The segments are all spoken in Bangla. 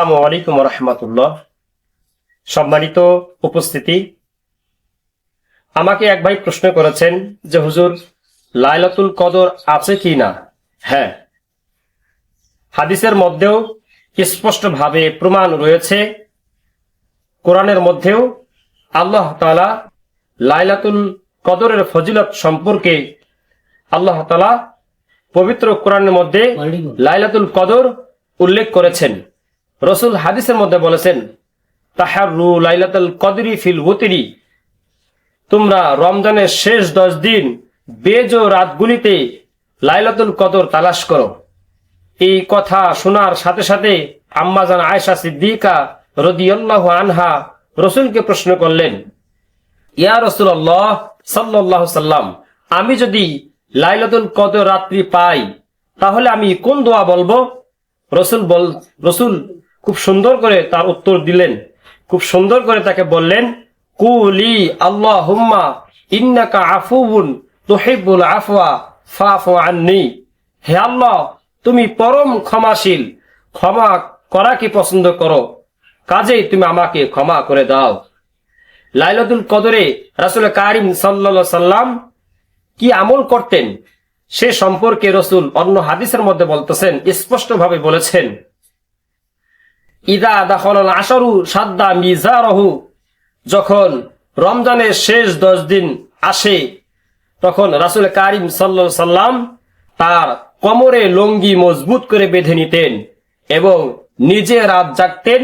আসসালামু আলাইকুম ওয়া রাহমাতুল্লাহ। সম্মানিত উপস্থিতি, আমাকে এক ভাই প্রশ্ন করেছেন যে হুজুর, লাইলাতুল কদর আছে কি না? হ্যাঁ, হাদিসের মধ্যেও স্পষ্টভাবে প্রমাণ রয়েছে, কোরআনের মধ্যেও আল্লাহ তাআলা লাইলাতুল কদরের ফজিলত সম্পর্কে আল্লাহ তাআলা পবিত্র কোরআনের মধ্যে লাইলাতুল কদর উল্লেখ করেছেন। রাসূল হাদিসের মধ্যে বলেছেন, তাহাররু লাইলাতুল কদরি ফিল ওয়তরি, তোমরা রমজানের শেষ 10 দিন বেজো রাতগুলিতে লাইলাতুল কদর তালাশ করো। এই কথা শোনার সাথে সাথে আম্মাজান আয়েশা সিদ্দিকা রাদিয়াল্লাহু আনহা রাসূলকে প্রশ্ন করলেন, ইয়া রাসূলুল্লাহ সাল্লাল্লাহু সাল্লাম, আমি যদি লাইলাতুল কদর রাত্রি পাই তাহলে আমি কোন দোয়া বলবো? রাসূল খুব সুন্দর করে তার উত্তর দিলেন, খুব সুন্দর করে তাকে বললেন, কুলি আল্লাহুম্মা ইন্নাকা আফুউন তুহিব্বুল আফওয়া ফাফু আন্নি। হে আল্লাহ, তুমি পরম ক্ষমাশীল, ক্ষমা করা কি পছন্দ করো, কাজেই তুমি আমাকে ক্ষমা করে দাও। লাইলাতুল কদরে রাসূল কারীম সাল্লাল্লাহু আলাইহি সাল্লাম কি আমল করতেন সে সম্পর্কে রাসূল অন্য হাদিসের মধ্যে বলতেছেন, স্পষ্টভাবে বলেছেন, ইদা দাখালাল আশরু সাদ্দা মিজারহু, যখন রমজানের শেষ 10 দিন আসে তখন রাসূল কারীম সাল্লাল্লাহু আলাইহি সাল্লাম তার কোমরে লুঙ্গি মজবুত করে বেঁধে নিতেন এবং নিজে রাত জাগতেন,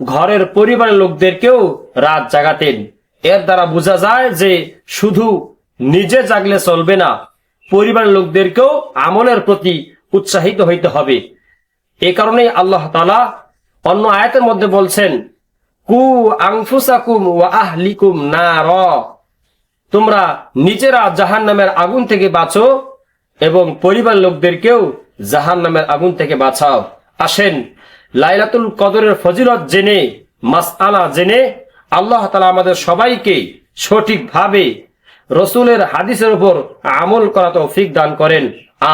ঘরের পরিবারের লোকদেরকেও রাত জাগাতেন। এর দ্বারা বোঝা যায় যে শুধু নিজে জাগলে চলবে না, পরিবারের লোকদেরকেও আমলের প্রতি উৎসাহিত হইতে হবে। এ কারণেই আল্লাহ তাআলা অন্য আয়াতের মধ্যে বলছেন, কু আনফুসাকুম ওয়া আহলিকুম নার, তোমরা নিজেরা জাহান্নামের আগুন থেকে বাঁচো এবং পরিবার লোকদেরকেও জাহান্নামের আগুন থেকে বাঁচাও। আসেন, লাইলাতুল কদরের ফজিলত জেনে, মাসআলা জেনে আল্লাহ তাআলা আমাদের সবাইকে সঠিকভাবে রাসূলের হাদিসের উপর আমল করা তৌফিক দান করেন।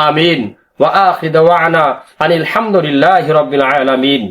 আমিন। ওয়া আখিরু দাওয়ানা আনিল হামদুলিল্লাহি রাব্বিল আলামিন।